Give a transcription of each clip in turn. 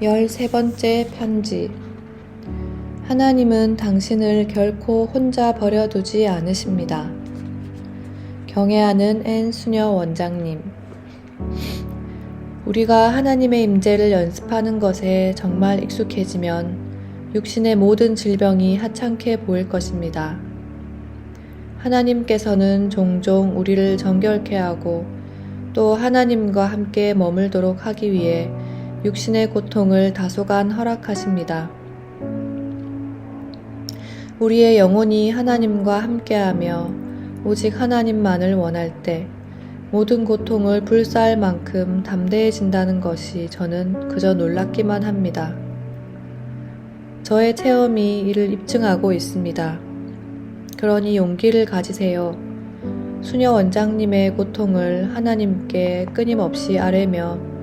13번째 편지. 하나님은 당신을 결코 혼자 버려두지 않으십니다. 경애하는 앤 수녀 원장님. 우리가 하나님의 임재를 연습하는 것에 정말 익숙해지면 육신의 모든 질병이 하찮게 보일 것입니다. 하나님께서는 종종 우리를 정결케 하고 또 하나님과 함께 머물도록 하기 위해 육신의 고통을 다소간 허락하십니다. 우리의 영혼이 하나님과 함께하며 오직 하나님만을 원할 때 모든 고통을 불사할 만큼 담대해진다는 것이 저는 그저 놀랍기만 합니다. 저의 체험이 이를 입증하고 있습니다. 그러니 용기를 가지세요. 수녀 원장님의 고통을 하나님께 끊임없이 아뢰며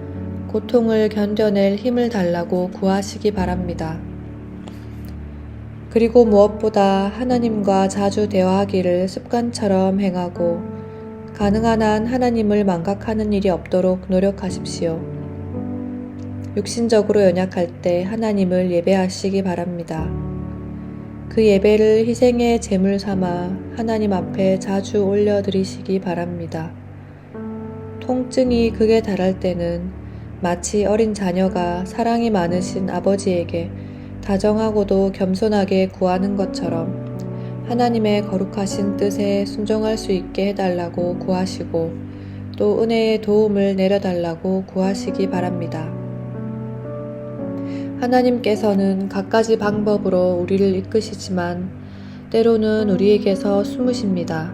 고통을 견뎌낼 힘을 달라고 구하시기 바랍니다. 그리고 무엇보다 하나님과 자주 대화하기를 습관처럼 행하고 가능한 한 하나님을 망각하는 일이 없도록 노력하십시오. 육신적으로 연약할 때 하나님을 예배하시기 바랍니다. 그 예배를 희생의 제물 삼아 하나님 앞에 자주 올려드리시기 바랍니다. 통증이 극에 달할 때는 마치 어린 자녀가 사랑이 많으신 아버지에게 다정하고도 겸손하게 구하는 것처럼 하나님의 거룩하신 뜻에 순종할 수 있게 해달라고 구하시고 또 은혜의 도움을 내려달라고 구하시기 바랍니다. 하나님께서는 갖가지 방법으로 우리를 이끄시지만 때로는 우리에게서 숨으십니다.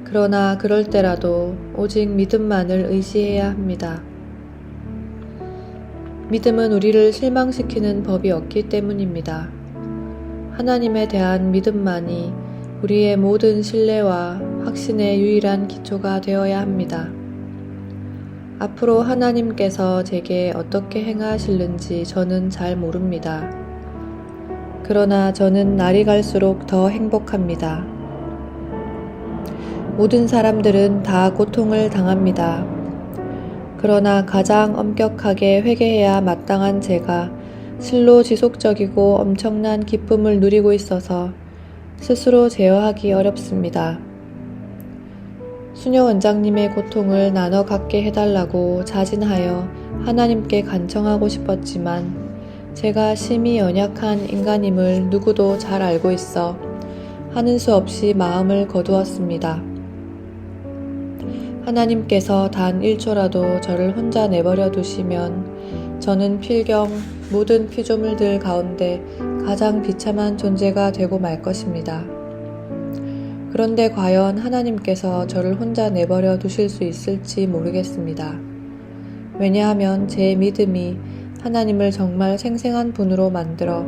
그러나 그럴 때라도 오직 믿음만을 의지해야 합니다. 믿음은 우리를 실망시키는 법이 없기 때문입니다. 하나님에 대한 믿음만이 우리의 모든 신뢰와 확신의 유일한 기초가 되어야 합니다. 앞으로 하나님께서 제게 어떻게 행하실는지 저는 잘 모릅니다. 그러나 저는 날이 갈수록 더 행복합니다. 모든 사람들은 다 고통을 당합니다. 그러나 가장 엄격하게 회개해야 마땅한 제가 실로 지속적이고 엄청난 기쁨을 누리고 있어서 스스로 제어하기 어렵습니다. 수녀 원장님의 고통을 나눠 갖게 해달라고 자진하여 하나님께 간청하고 싶었지만 제가 심히 연약한 인간임을 누구도 잘 알고 있어 하는 수 없이 마음을 거두었습니다. 하나님께서 단 1초라도 저를 혼자 내버려 두시면 저는 필경 모든 피조물들 가운데 가장 비참한 존재가 되고 말 것입니다. 그런데 과연 하나님께서 저를 혼자 내버려 두실 수 있을지 모르겠습니다. 왜냐하면 제 믿음이 하나님을 정말 생생한 분으로 만들어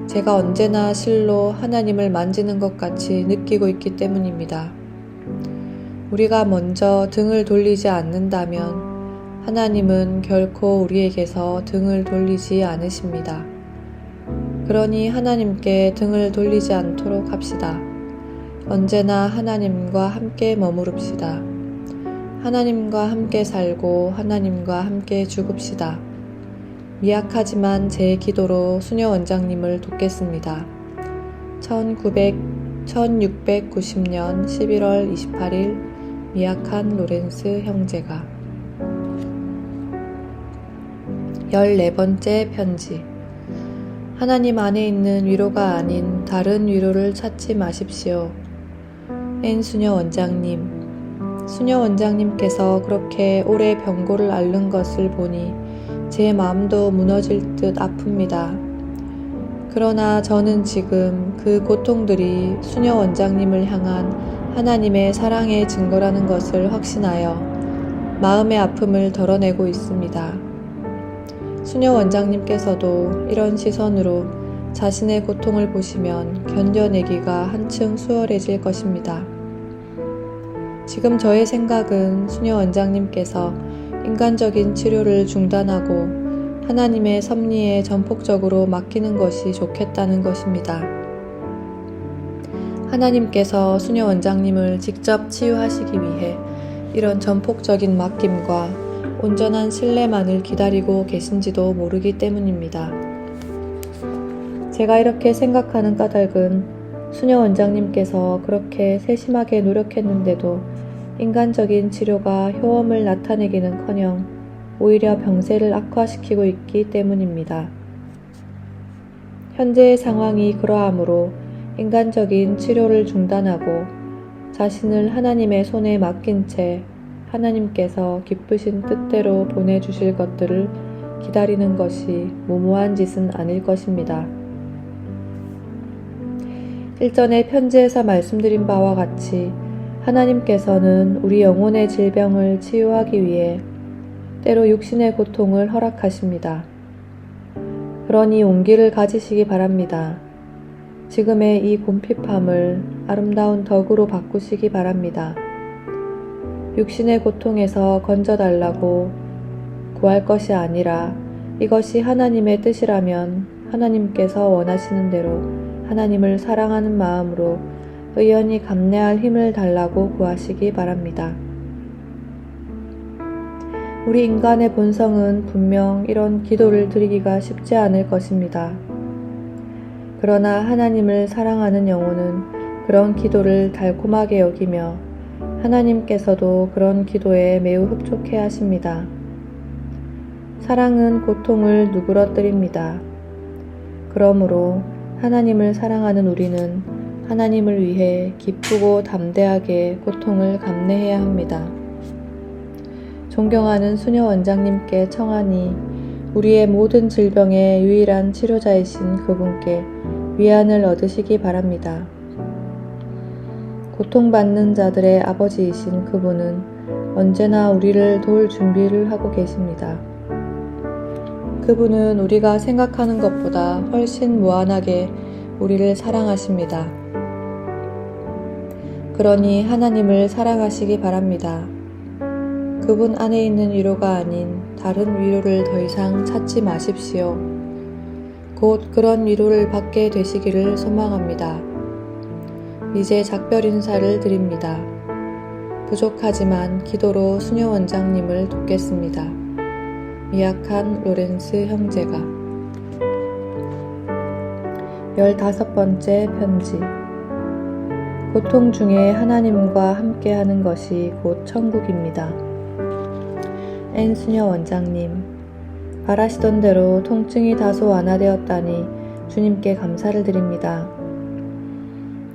제가 언제나 실로 하나님을 만지는 것 같이 느끼고 있기 때문입니다. 우리가 먼저 등을 돌리지 않는다면 하나님은 결코 우리에게서 등을 돌리지 않으십니다. 그러니 하나님께 등을 돌리지 않도록 합시다. 언제나 하나님과 함께 머무릅시다. 하나님과 함께 살고 하나님과 함께 죽읍시다. 미약하지만 제 기도로 수녀 원장님을 돕겠습니다. 1690년 11월 28일 미약한 로렌스 형제가. 14번째 편지. 하나님 안에 있는 위로가 아닌 다른 위로를 찾지 마십시오. 앤 수녀 원장님. 수녀 원장님께서 그렇게 오래 병고를 앓는 것을 보니 제 마음도 무너질 듯 아픕니다. 그러나 저는 지금 그 고통들이 수녀 원장님을 향한 하나님의 사랑의 증거라는 것을 확신하여 마음의 아픔을 덜어내고 있습니다. 수녀 원장님께서도 이런 시선으로 자신의 고통을 보시면 견뎌내기가 한층 수월해질 것입니다. 지금 저의 생각은 수녀 원장님께서 인간적인 치료를 중단하고 하나님의 섭리에 전폭적으로 맡기는 것이 좋겠다는 것입니다. 하나님께서 수녀 원장님을 직접 치유하시기 위해 이런 전폭적인 맡김과 온전한 신뢰만을 기다리고 계신지도 모르기 때문입니다. 제가 이렇게 생각하는 까닭은 수녀 원장님께서 그렇게 세심하게 노력했는데도 인간적인 치료가 효험을 나타내기는커녕 오히려 병세를 악화시키고 있기 때문입니다. 현재의 상황이 그러하므로 인간적인 치료를 중단하고 자신을 하나님의 손에 맡긴 채 하나님께서 기쁘신 뜻대로 보내주실 것들을 기다리는 것이 무모한 짓은 아닐 것입니다. 일전에 편지에서 말씀드린 바와 같이 하나님께서는 우리 영혼의 질병을 치유하기 위해 때로 육신의 고통을 허락하십니다. 그러니 용기를 가지시기 바랍니다. 지금의 이 곰핍함을 아름다운 덕으로 바꾸시기 바랍니다. 육신의 고통에서 건져달라고 구할 것이 아니라 이것이 하나님의 뜻이라면 하나님께서 원하시는 대로 하나님을 사랑하는 마음으로 의연히 감내할 힘을 달라고 구하시기 바랍니다. 우리 인간의 본성은 분명 이런 기도를 드리기가 쉽지 않을 것입니다. 그러나 하나님을 사랑하는 영혼은 그런 기도를 달콤하게 여기며 하나님께서도 그런 기도에 매우 흡족해 하십니다. 사랑은 고통을 누그러뜨립니다. 그러므로 하나님을 사랑하는 우리는 하나님을 위해 기쁘고 담대하게 고통을 감내해야 합니다. 존경하는 수녀 원장님께 청하니 우리의 모든 질병의 유일한 치료자이신 그분께 위안을 얻으시기 바랍니다. 고통받는 자들의 아버지이신 그분은 언제나 우리를 도울 준비를 하고 계십니다. 그분은 우리가 생각하는 것보다 훨씬 무한하게 우리를 사랑하십니다. 그러니 하나님을 사랑하시기 바랍니다. 그분 안에 있는 위로가 아닌 다른 위로를 더 이상 찾지 마십시오. 곧 그런 위로를 받게 되시기를 소망합니다. 이제 작별 인사를 드립니다. 부족하지만 기도로 수녀 원장님을 돕겠습니다. 미약한 로렌스 형제가 15번째 편지. 고통 중에 하나님과 함께하는 것이 곧 천국입니다. 앤 수녀 원장님, 바라시던 대로 통증이 다소 완화되었다니 주님께 감사를 드립니다.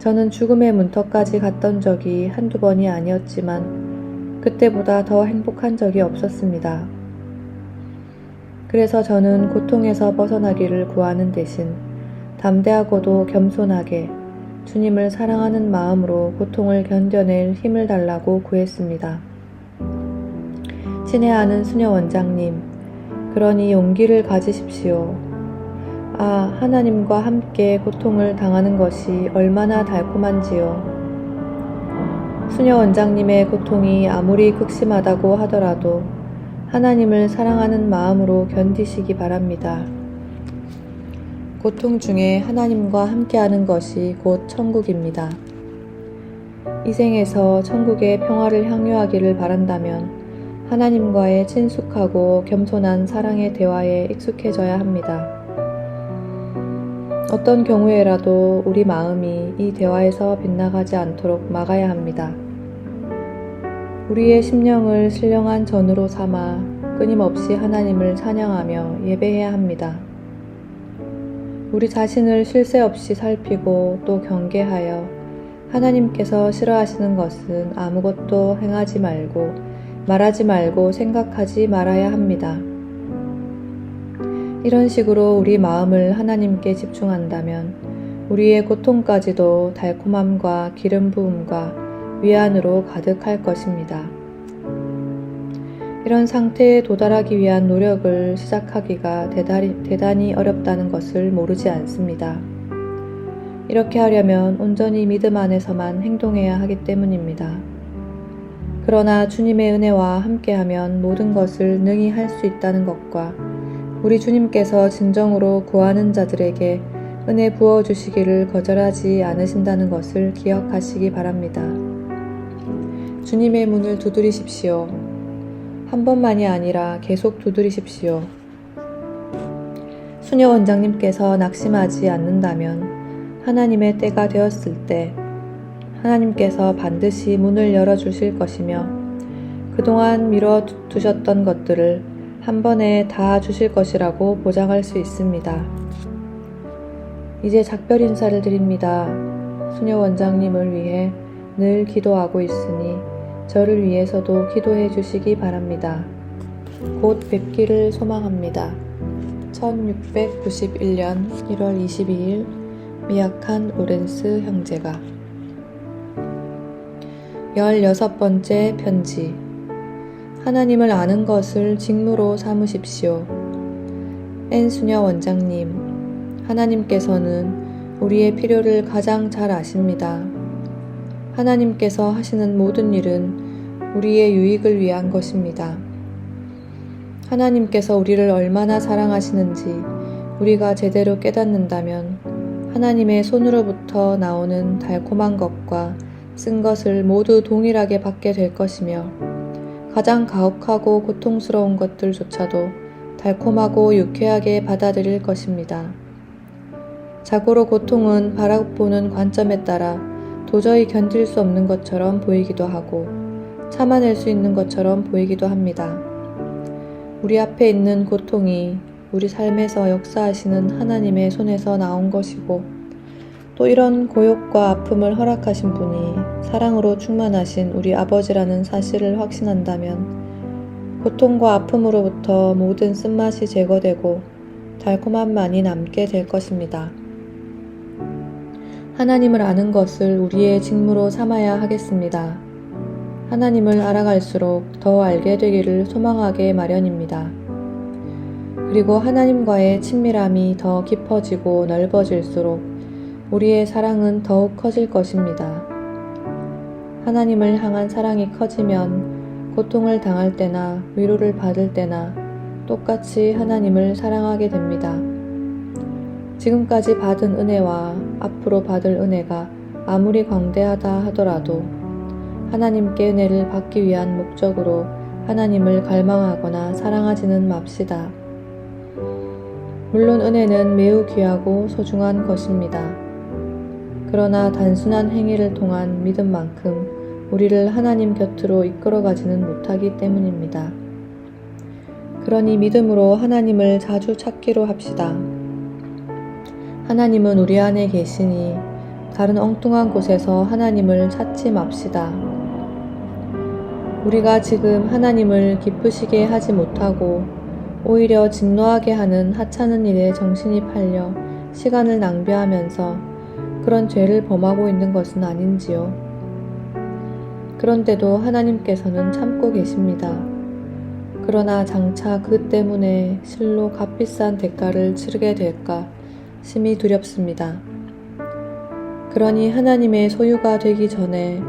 저는 죽음의 문턱까지 갔던 적이 한두 번이 아니었지만 그때보다 더 행복한 적이 없었습니다. 그래서 저는 고통에서 벗어나기를 구하는 대신 담대하고도 겸손하게 주님을 사랑하는 마음으로 고통을 견뎌낼 힘을 달라고 구했습니다. 친애하는 수녀 원장님, 그러니 용기를 가지십시오. 아, 하나님과 함께 고통을 당하는 것이 얼마나 달콤한지요. 수녀 원장님의 고통이 아무리 극심하다고 하더라도 하나님을 사랑하는 마음으로 견디시기 바랍니다. 고통 중에 하나님과 함께하는 것이 곧 천국입니다. 이 생에서 천국의 평화를 향유하기를 바란다면 하나님과의 친숙하고 겸손한 사랑의 대화에 익숙해져야 합니다. 어떤 경우에라도 우리 마음이 이 대화에서 빗나가지 않도록 막아야 합니다. 우리의 심령을 신령한 전으로 삼아 끊임없이 하나님을 찬양하며 예배해야 합니다. 우리 자신을 쉴 새 없이 살피고 또 경계하여 하나님께서 싫어하시는 것은 아무것도 행하지 말고 말하지 말고 생각하지 말아야 합니다. 이런 식으로 우리 마음을 하나님께 집중한다면 우리의 고통까지도 달콤함과 기름 부음과 위안으로 가득할 것입니다. 이런 상태에 도달하기 위한 노력을 시작하기가 대단히 어렵다는 것을 모르지 않습니다. 이렇게 하려면 온전히 믿음 안에서만 행동해야 하기 때문입니다. 그러나 주님의 은혜와 함께하면 모든 것을 능히 할 수 있다는 것과 우리 주님께서 진정으로 구하는 자들에게 은혜 부어주시기를 거절하지 않으신다는 것을 기억하시기 바랍니다. 주님의 문을 두드리십시오. 한 번만이 아니라 계속 두드리십시오. 수녀 원장님께서 낙심하지 않는다면 하나님의 때가 되었을 때 하나님께서 반드시 문을 열어주실 것이며 그동안 미뤄두셨던 것들을 한 번에 다 주실 것이라고 보장할 수 있습니다. 이제 작별 인사를 드립니다. 수녀 원장님을 위해 늘 기도하고 있으니 저를 위해서도 기도해 주시기 바랍니다. 곧 뵙기를 소망합니다. 1691년 1월 22일 미약한 로렌스 형제가 16번째 편지. 하나님을 아는 것을 직무로 삼으십시오. 엔 수녀 원장님, 하나님께서는 우리의 필요를 가장 잘 아십니다. 하나님께서 하시는 모든 일은 우리의 유익을 위한 것입니다. 하나님께서 우리를 얼마나 사랑하시는지 우리가 제대로 깨닫는다면 하나님의 손으로부터 나오는 달콤한 것과 쓴 것을 모두 동일하게 받게 될 것이며 가장 가혹하고 고통스러운 것들조차도 달콤하고 유쾌하게 받아들일 것입니다. 자고로 고통은 바라보는 관점에 따라 도저히 견딜 수 없는 것처럼 보이기도 하고 참아낼 수 있는 것처럼 보이기도 합니다. 우리 앞에 있는 고통이 우리 삶에서 역사하시는 하나님의 손에서 나온 것이고 또 이런 고욕과 아픔을 허락하신 분이 사랑으로 충만하신 우리 아버지라는 사실을 확신한다면 고통과 아픔으로부터 모든 쓴맛이 제거되고 달콤함만이 남게 될 것입니다. 하나님을 아는 것을 우리의 직무로 삼아야 하겠습니다. 하나님을 알아갈수록 더 알게 되기를 소망하게 마련입니다. 그리고 하나님과의 친밀함이 더 깊어지고 넓어질수록 우리의 사랑은 더욱 커질 것입니다. 하나님을 향한 사랑이 커지면 고통을 당할 때나 위로를 받을 때나 똑같이 하나님을 사랑하게 됩니다. 지금까지 받은 은혜와 앞으로 받을 은혜가 아무리 광대하다 하더라도 하나님께 은혜를 받기 위한 목적으로 하나님을 갈망하거나 사랑하지는 맙시다. 물론 은혜는 매우 귀하고 소중한 것입니다. 그러나 단순한 행위를 통한 믿음만큼 우리를 하나님 곁으로 이끌어가지는 못하기 때문입니다. 그러니 믿음으로 하나님을 자주 찾기로 합시다. 하나님은 우리 안에 계시니 다른 엉뚱한 곳에서 하나님을 찾지 맙시다. 우리가 지금 하나님을 기쁘시게 하지 못하고 오히려 진노하게 하는 하찮은 일에 정신이 팔려 시간을 낭비하면서 그런 죄를 범하고 있는 것은 아닌지요. 그런데도 하나님께서는 참고 계십니다. 그러나 장차 그 때문에 실로 값비싼 대가를 치르게 될까 심히 두렵습니다. 그러니 하나님의 소유가 되기 전에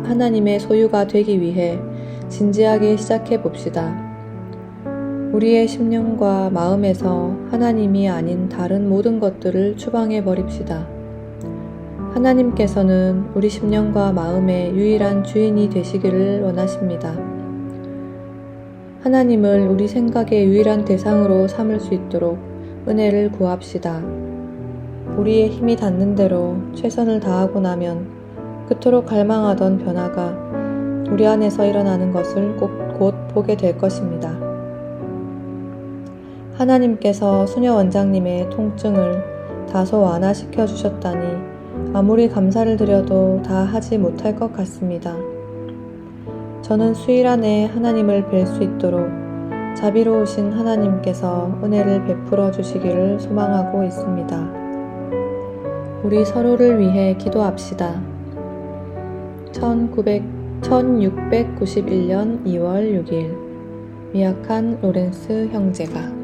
하나님의 소유가 되기 위해 진지하게 시작해 봅시다. 우리의 심령과 마음에서 하나님이 아닌 다른 모든 것들을 추방해 버립시다. 하나님께서는 우리 심령과 마음의 유일한 주인이 되시기를 원하십니다. 하나님을 우리 생각의 유일한 대상으로 삼을 수 있도록 은혜를 구합시다. 우리의 힘이 닿는 대로 최선을 다하고 나면 그토록 갈망하던 변화가 우리 안에서 일어나는 것을 곧 보게 될 것입니다. 하나님께서 수녀 원장님의 통증을 다소 완화시켜 주셨다니 아무리 감사를 드려도 다 하지 못할 것 같습니다. 저는 수일 안에 하나님을 뵐 수 있도록 자비로우신 하나님께서 은혜를 베풀어 주시기를 소망하고 있습니다. 우리 서로를 위해 기도합시다. 1691년 2월 6일 미약한 로렌스 형제가